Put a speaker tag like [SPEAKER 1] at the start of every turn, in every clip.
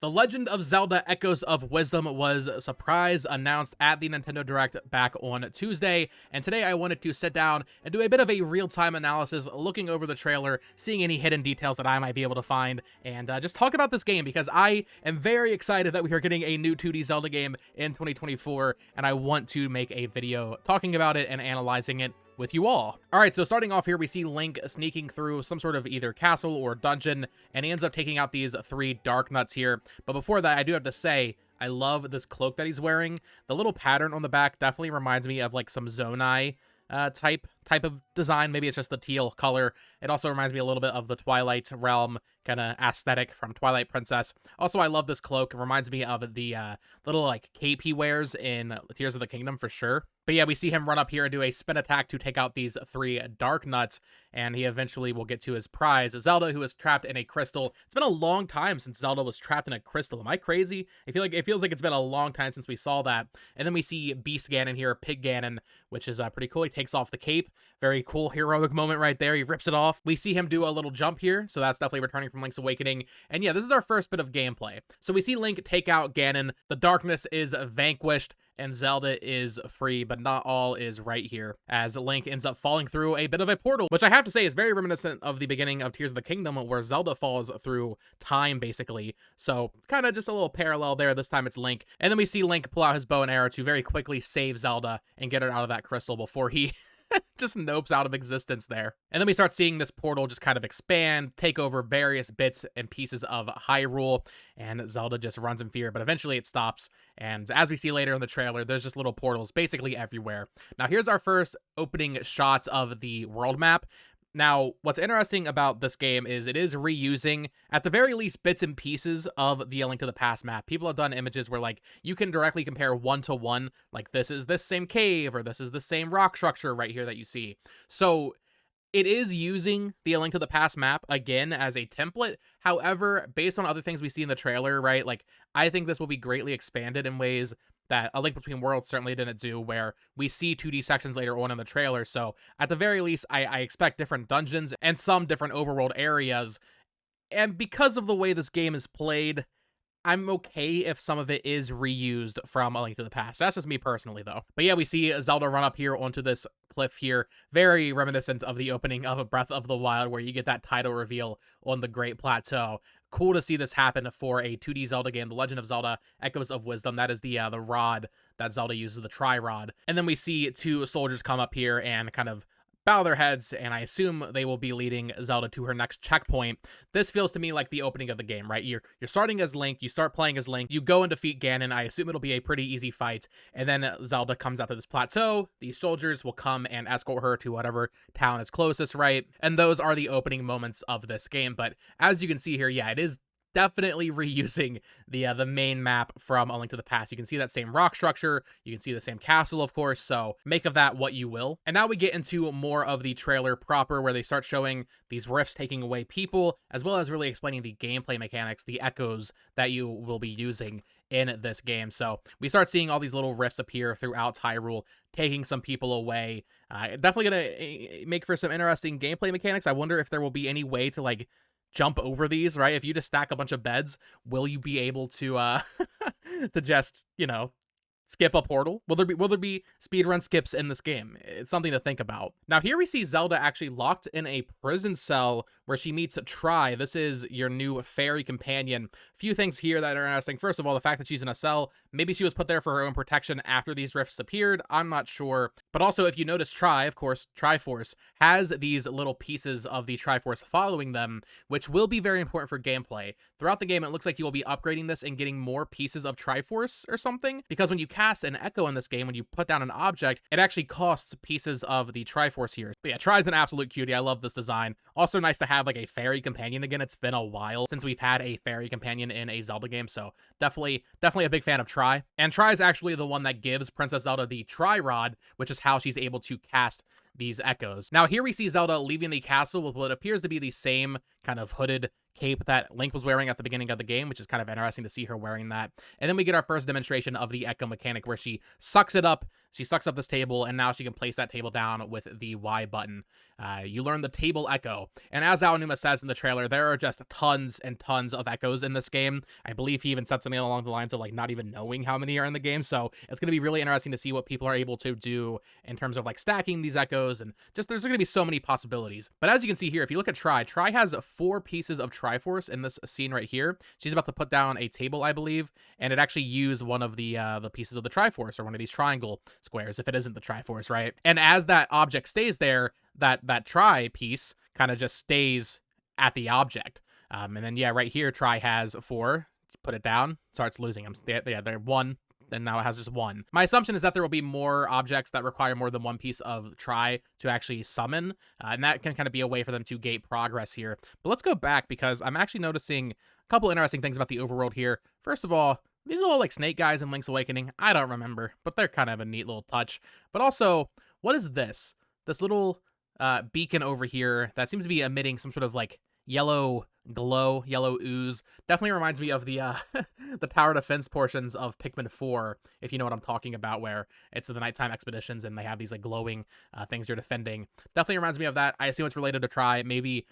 [SPEAKER 1] The Legend of Zelda Echoes of Wisdom was a surprise announced at the Nintendo Direct back on Tuesday, and today I wanted to sit down and do a bit of a real-time analysis, looking over the trailer, seeing any hidden details that I might be able to find, and just talk about this game, because I am very excited that we are getting a new 2D Zelda game in 2024, and I want to make a video talking about it and analyzing it with you all. All right, so starting off here, we see Link sneaking through some sort of either castle or dungeon, and he ends up taking out these 3 dark nuts here. But before that, I do have to say, I love this cloak that he's wearing. The little pattern on the back definitely reminds me of like some Zonai type of design. Maybe it's just the teal color. It also reminds me a little bit of the Twilight Realm kind of aesthetic from Twilight Princess. Also, I love this cloak. It reminds me of the little like cape he wears in Tears of the Kingdom for sure. But yeah, we see him run up here and do a spin attack to take out these 3 dark nuts, and he eventually will get to his prize, Zelda, who is trapped in a crystal. It's been a long time since Zelda was trapped in a crystal. Am I crazy? It feels like it's been a long time since we saw that. And then we see Beast Ganon here, Pig Ganon, which is pretty cool. He takes off the cape. Very cool heroic moment right there. He rips it off. We see him do a little jump here, so that's definitely returning from Link's Awakening. And yeah, this is our first bit of gameplay. So we see Link take out Ganon. The darkness is vanquished, and Zelda is free, but not all is right here, as Link ends up falling through a bit of a portal, which I have to say is very reminiscent of the beginning of Tears of the Kingdom, where Zelda falls through time, basically. So kind of just a little parallel there. This time it's Link. And then we see Link pull out his bow and arrow to very quickly save Zelda and get her out of that crystal before he just nopes out of existence there. And then we start seeing this portal just kind of expand, take over various bits and pieces of Hyrule, and Zelda just runs in fear, but eventually it stops. And as we see later in the trailer, there's just little portals basically everywhere. Now here's our first opening shots of the world map. Now, what's interesting about this game is it is reusing, at the very least, bits and pieces of the A Link to the Past map. People have done images where, like, you can directly compare 1-to-1, like, this is this same cave, or this is the same rock structure right here that you see. So it is using the A Link to the Past map, again, as a template. However, based on other things we see in the trailer, right, like, I think this will be greatly expanded in ways that A Link Between Worlds certainly didn't do, where we see 2D sections later on in the trailer. So at the very least, I expect different dungeons and some different overworld areas. And because of the way this game is played, I'm okay if some of it is reused from A Link to the Past. That's just me personally, though. But yeah, we see Zelda run up here onto this cliff here. Very reminiscent of the opening of Breath of the Wild, where you get that title reveal on the Great Plateau. Cool to see this happen for a 2D Zelda game, The Legend of Zelda Echoes of Wisdom. That is the rod that Zelda uses, the Tri-Rod. And then we see 2 soldiers come up here and kind of bow their heads, and I assume they will be leading Zelda to her next checkpoint. This feels to me like the opening of the game, right? You're starting as Link, you start playing as Link, you go and defeat Ganon. I assume it'll be a pretty easy fight, and then Zelda comes out to this plateau. These soldiers will come and escort her to whatever town is closest, right? And those are the opening moments of this game. But as you can see here, yeah, it is definitely reusing the main map from A Link to the Past. You can see that same rock structure. You can see the same castle, of course, so make of that what you will. And now we get into more of the trailer proper, where they start showing these rifts taking away people, as well as really explaining the gameplay mechanics, the echoes that you will be using in this game. So we start seeing all these little rifts appear throughout Hyrule, taking some people away. Definitely gonna make for some interesting gameplay mechanics. I wonder if there will be any way to, like, jump over these, right? If you just stack a bunch of beds, will you be able to to just, you know, skip a portal? Will there be speedrun skips in this game? It's something to think about. Now here we see Zelda actually locked in a prison cell where she meets Tri. This is your new fairy companion. Few things here that are interesting. First of all, the fact that she's in a cell. Maybe she was put there for her own protection after these rifts appeared. I'm not sure. But also, if you notice, Tri, of course, Triforce, has these little pieces of the Triforce following them, which will be very important for gameplay. Throughout the game, it looks like you will be upgrading this and getting more pieces of Triforce or something, because when you cast an echo in this game, when you put down an object, it actually costs pieces of the Triforce here. But yeah, Tri's an absolute cutie. I love this design. Also nice to have like a fairy companion again. It's been a while since we've had a fairy companion in a Zelda game, so definitely a big fan of Tri. And Tri is actually the one that gives Princess Zelda the Tri-Rod, which is how she's able to cast these echoes. Now here we see Zelda leaving the castle with what appears to be the same kind of hooded cape that Link was wearing at the beginning of the game, which is kind of interesting to see her wearing that. And then we get our first demonstration of the Echo mechanic where she sucks it up. She sucks up this table, and now she can place that table down with the Y button. You learn the table echo. And as Aonuma says in the trailer, there are just tons and tons of echoes in this game. I believe he even said something along the lines of like not even knowing how many are in the game. So it's going to be really interesting to see what people are able to do in terms of like stacking these echoes, and just there's going to be so many possibilities. But as you can see here, if you look at Tri has 4 pieces of Triforce in this scene right here. She's about to put down a table, I believe, and it actually used one of the pieces of the Triforce, or one of these triangle squares, if it isn't the Triforce, right? And as that object stays there, that Tri piece kind of just stays at the object. And then, yeah, right here, Tri has 4. Put it down, starts losing them. Yeah, they're 1. And now it has just 1. My assumption is that there will be more objects that require more than 1 piece of Tri to actually summon, and that can kind of be a way for them to gate progress here. But let's go back, because I'm actually noticing a couple interesting things about the overworld here. First of all, these little like snake guys in Link's Awakening, I don't remember, but they're kind of a neat little touch. But also, what is this? This little beacon over here that seems to be emitting some sort of like yellow glow, yellow ooze. Definitely reminds me of the the tower defense portions of Pikmin 4, if you know what I'm talking about, where it's the nighttime expeditions and they have these like glowing things you're defending. Definitely reminds me of that. I assume it's related to Tri. Maybe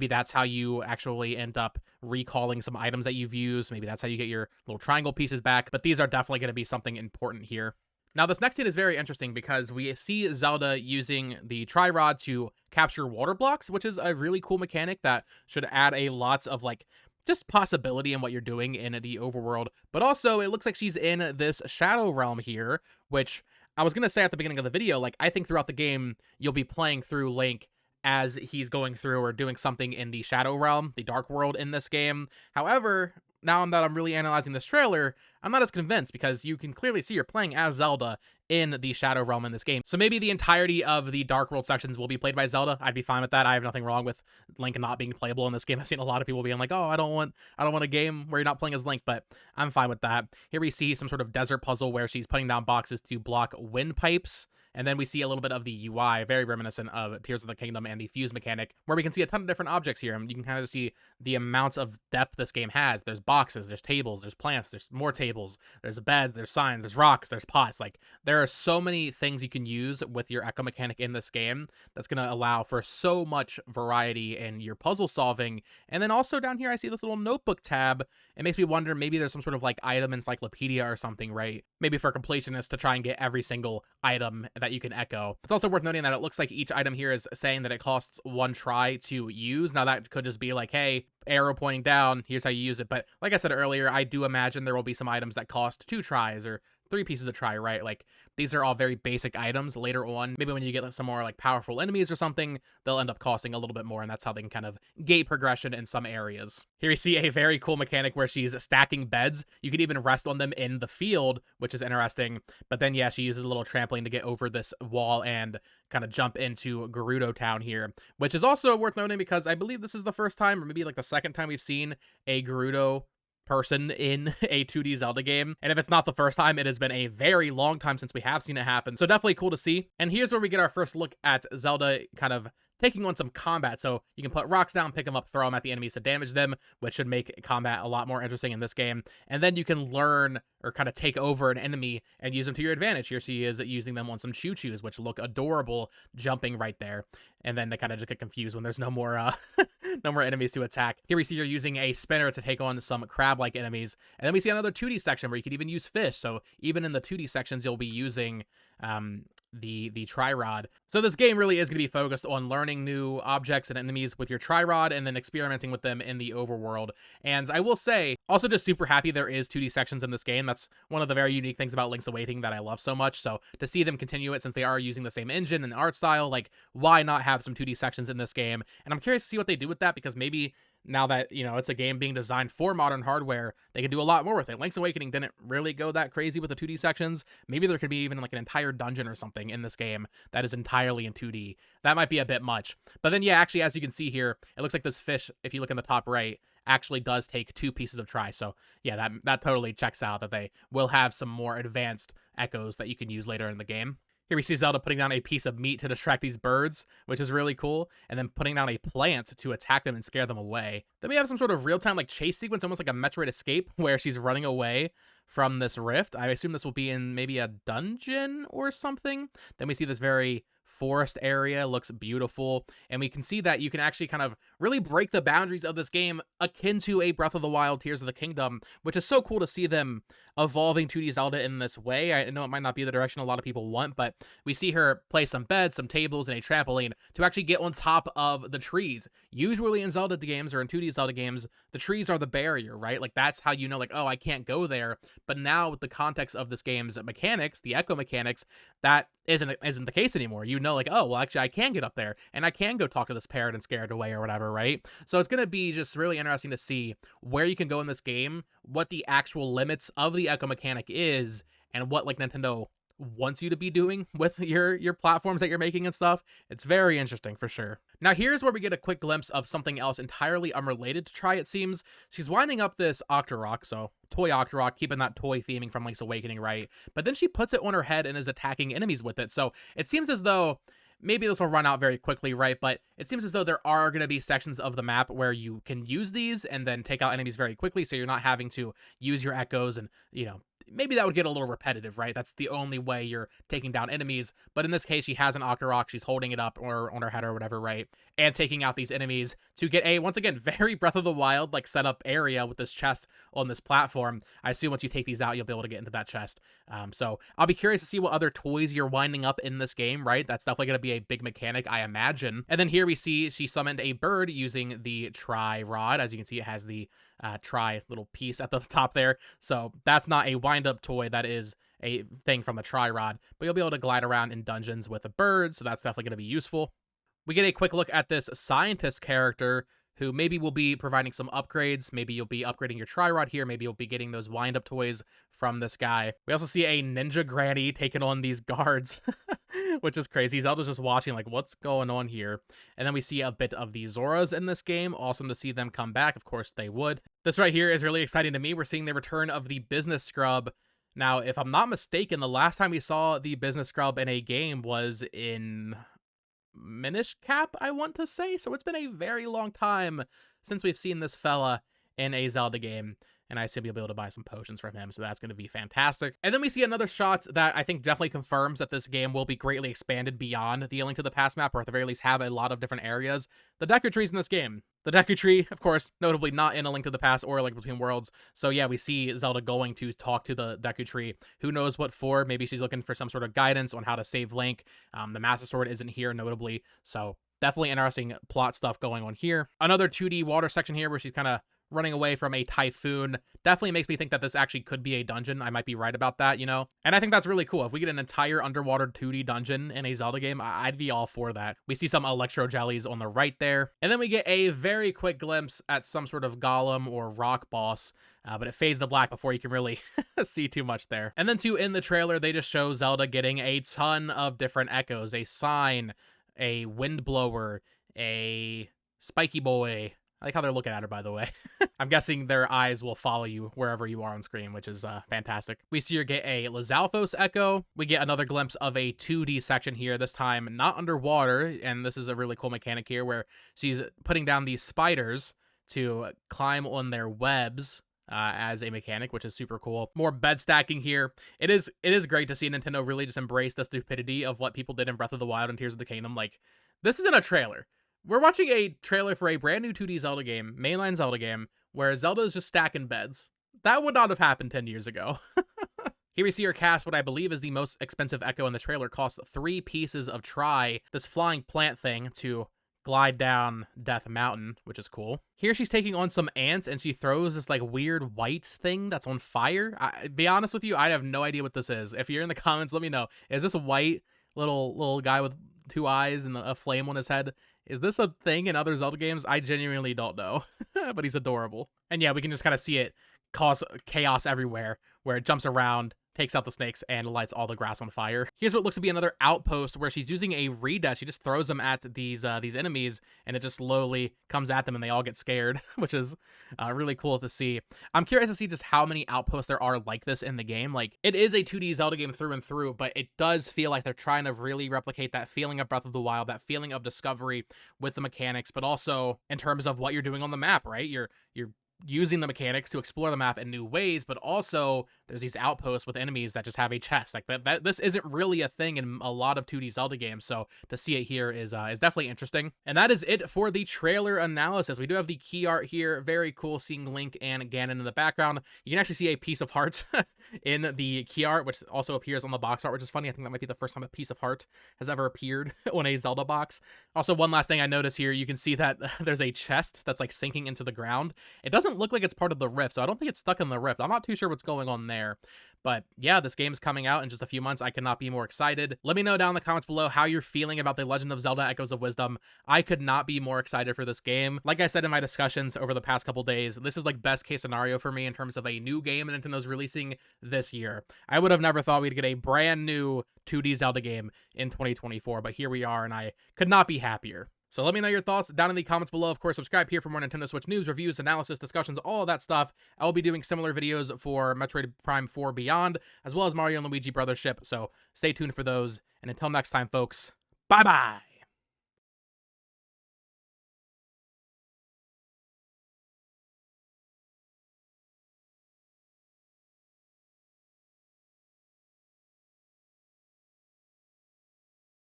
[SPEAKER 1] that's how you actually end up recalling some items that you've used. Maybe that's how you get your little triangle pieces back. But these are definitely going to be something important here. Now, this next scene is very interesting because we see Zelda using the Tri-Rod to capture water blocks, which is a really cool mechanic that should add a lot of, like, just possibility in what you're doing in the overworld. But also, it looks like she's in this Shadow Realm here, which I was going to say at the beginning of the video, like, I think throughout the game, you'll be playing through Link as he's going through or doing something in the Shadow Realm, the Dark World in this game. However, now that I'm really analyzing this trailer, I'm not as convinced, because you can clearly see you're playing as Zelda in the Shadow Realm in this game. So maybe the entirety of the Dark World sections will be played by Zelda. I'd be fine with that. I have nothing wrong with Link not being playable in this game. I've seen a lot of people being like, oh, I don't want a game where you're not playing as Link, but I'm fine with that. Here we see some sort of desert puzzle where she's putting down boxes to block windpipes. And then we see a little bit of the UI, very reminiscent of Tears of the Kingdom and the fuse mechanic, where we can see a ton of different objects here. And you can kind of see the amounts of depth this game has. There's boxes, there's tables, there's plants, there's more tables, there's beds, there's signs, there's rocks, there's pots. Like, there are so many things you can use with your echo mechanic in this game that's going to allow for so much variety in your puzzle solving. And then also down here, I see this little notebook tab. It makes me wonder, maybe there's some sort of like item encyclopedia or something, right? Maybe for completionists to try and get every single item that you can echo. It's also worth noting that it looks like each item here is saying that it costs 1 try to use. Now, that could just be like, hey, arrow pointing down, here's how you use it. But like I said earlier, I do imagine there will be some items that cost 2 tries or 3 pieces of try, right? Like, these are all very basic items. Later on, maybe when you get some more like powerful enemies or something, they'll end up costing a little bit more, and that's how they can kind of gate progression in some areas. Here we see a very cool mechanic where she's stacking beds. You can even rest on them in the field, which is interesting. But then, yeah, she uses a little trampoline to get over this wall and kind of jump into Gerudo Town here, which is also worth noting because I believe this is the first time, or maybe like the second time, we've seen a Gerudo person in a 2D Zelda game. And if it's not the first time, it has been a very long time since we have seen it happen. So definitely cool to see. And here's where we get our first look at Zelda kind of taking on some combat. So you can put rocks down, pick them up, throw them at the enemies to damage them, which should make combat a lot more interesting in this game. And then you can learn or kind of take over an enemy and use them to your advantage. Here she is using them on some choo-choos, which look adorable, jumping right there. And then they kind of just get confused when there's no more no more enemies to attack. Here we see her using a spinner to take on some crab-like enemies. And then we see another 2D section where you can even use fish. So even in the 2D sections, you'll be using the Tri-Rod. So this game really is going to be focused on learning new objects and enemies with your Tri-Rod and then experimenting with them in the overworld. And I will say, also just super happy there is 2D sections in this game. That's one of the very unique things about Link's Awakening that I love so much. So to see them continue it, since they are using the same engine and art style, like, why not have some 2D sections in this game? And I'm curious to see what they do with that, because maybe now that, you know, it's a game being designed for modern hardware, they can do a lot more with it. Link's Awakening didn't really go that crazy with the 2D sections. Maybe there could be even like an entire dungeon or something in this game that is entirely in 2D. That might be a bit much. But then, yeah, actually, as you can see here, it looks like this fish, if you look in the top right, actually does take 2 pieces of Tri. So yeah, that totally checks out, that they will have some more advanced echoes that you can use later in the game. Here we see Zelda putting down a piece of meat to distract these birds, which is really cool, and then putting down a plant to attack them and scare them away. Then we have some sort of real-time like chase sequence, almost like a Metroid Escape, where she's running away from this rift. I assume this will be in maybe a dungeon or something. Then we see this very forest area, looks beautiful, and we can see that you can actually kind of really break the boundaries of this game, akin to a Breath of the Wild Tears of the Kingdom, which is so cool to see them evolving 2D Zelda in this way. I know it might not be the direction a lot of people want, but we see her place some beds, some tables, and a trampoline to actually get on top of the trees. Usually in Zelda games or in 2D Zelda games, the trees are the barrier, right? Like that's how you know, like, oh, I can't go there. But now with the context of this game's mechanics, the echo mechanics, that isn't the case anymore. You know, like, oh, well, actually, I can get up there and I can go talk to this parrot and scare it away or whatever, right? So it's going to be just really interesting to see where you can go in this game, what the actual limits of the echo mechanic is, and what like Nintendo wants you to be doing with your platforms that you're making and stuff. It's very interesting for sure. Now here's where we get a quick glimpse of something else entirely unrelated to Tri, it seems. She's winding up this Octorok, so toy Octorok, keeping that toy theming from Link's Awakening, right? But then she puts it on her head and is attacking enemies with it. So it seems as though maybe this will run out very quickly, right? But it seems as though there are going to be sections of the map where you can use these and then take out enemies very quickly, so you're not having to use your echoes and, you know, maybe that would get a little repetitive, right? That's the only way you're taking down enemies. But in this case, she has an Octorok. She's holding it up or on her head or whatever, right? And taking out these enemies to get a, once again, very Breath of the Wild, like, setup area with this chest on this platform. I assume once you take these out, you'll be able to get into that chest. So I'll be curious to see what other toys you're winding up in this game, right? That's definitely going to be a big mechanic, I imagine. And then here we see she summoned a bird using the Tri Rod. As you can see, it has the Tri little piece at the top there. So that's not a wind-up toy. That is a thing from the Tri Rod. But you'll be able to glide around in dungeons with a bird, so that's definitely going to be useful. We get a quick look at this scientist character who maybe will be providing some upgrades. Maybe you'll be upgrading your Tri-Rod here. Maybe you'll be getting those wind-up toys from this guy. We also see a ninja granny taking on these guards, which is crazy. Zelda's just watching, like, what's going on here? And then we see a bit of the Zoras in this game. Awesome to see them come back. Of course, they would. This right here is really exciting to me. We're seeing the return of the Business Scrub. Now, if I'm not mistaken, the last time we saw the Business Scrub in a game was in Minish Cap, I want to say. So it's been a very long time since we've seen this fella in a Zelda game, and I assume you'll be able to buy some potions from him, so that's going to be fantastic. And then we see another shot that I think definitely confirms that this game will be greatly expanded beyond the A Link to the Past map, or at the very least have a lot of different areas. The Deku Trees in this game. The Deku Tree, of course, notably not in A Link to the Past or A Link Between Worlds. So yeah, we see Zelda going to talk to the Deku Tree. Who knows what for? Maybe she's looking for some sort of guidance on how to save Link. The Master Sword isn't here, notably, so definitely interesting plot stuff going on here. Another 2D water section here where she's kind of running away from a typhoon. Definitely makes me think that this actually could be a dungeon. I might be right about that, you know? And I think that's really cool. If we get an entire underwater 2D dungeon in a Zelda game, I'd be all for that. We see some electro jellies on the right there. And then we get a very quick glimpse at some sort of golem or rock boss, but it fades to black before you can really see too much there. And then to end the trailer, they just show Zelda getting a ton of different echoes. A sign, a wind blower, a spiky boy. I like how they're looking at her, by the way. I'm guessing their eyes will follow you wherever you are on screen, which is fantastic. We see her get a Lizalfos echo. We get another glimpse of a 2D section here, this time not underwater, and this is a really cool mechanic here where she's putting down these spiders to climb on their webs as a mechanic, which is super cool. More bed stacking here. It is great to see Nintendo really just embrace the stupidity of what people did in Breath of the Wild and Tears of the Kingdom. Like, this isn't a trailer. We're watching a trailer for a brand new 2D Zelda game, mainline Zelda game, where Zelda is just stacking beds. That would not have happened 10 years ago. Here we see her cast what I believe is the most expensive echo in the trailer. Costs 3 pieces of Tri, this flying plant thing, to glide down Death Mountain, which is cool. Here she's taking on some ants, and she throws this like weird white thing that's on fire. Be honest with you, I have no idea what this is. If you're in the comments, let me know. Is this a white little guy with 2 eyes and a flame on his head? Is this a thing in other Zelda games? I genuinely don't know, but he's adorable. And yeah, we can just kind of see it cause chaos everywhere, where it jumps around, takes out the snakes and lights all the grass on fire. Here's what looks to be another outpost where she's using a reed dash. She just throws them at these enemies, and it just slowly comes at them, and they all get scared, which is really cool to see. I'm curious to see just how many outposts there are like this in the game. Like, it is a 2D Zelda game through and through, but it does feel like they're trying to really replicate that feeling of Breath of the Wild, that feeling of discovery with the mechanics, but also in terms of what you're doing on the map, right? You're using the mechanics to explore the map in new ways, but also there's these outposts with enemies that just have a chest. Like that this isn't really a thing in a lot of 2D Zelda games, so to see it here is definitely interesting. And that is it for the trailer analysis. We do have the key art here. Very cool seeing Link and Ganon in the background. You can actually see a piece of heart in the key art, which also appears on the box art, which is funny. I think that might be the first time a piece of heart has ever appeared on a Zelda box. Also, one last thing I noticed here, you can see that there's a chest that's like sinking into the ground. It doesn't look like it's part of the rift, so I don't think it's stuck in the rift. I'm not too sure what's going on there. But yeah, this game's coming out in just a few months. I could not be more excited. Let me know down in the comments below how you're feeling about The Legend of Zelda Echoes of Wisdom. I could not be more excited for this game. Like I said in my discussions over the past couple days, this is like best case scenario for me in terms of a new game Nintendo's releasing this year. I would have never thought we'd get a brand new 2D Zelda game in 2024, but here we are, and I could not be happier. So let me know your thoughts down in the comments below. Of course, subscribe here for more Nintendo Switch news, reviews, analysis, discussions, all of that stuff. I will be doing similar videos for Metroid Prime 4 Beyond, as well as Mario and Luigi Brothership, so stay tuned for those. And until next time, folks, bye-bye!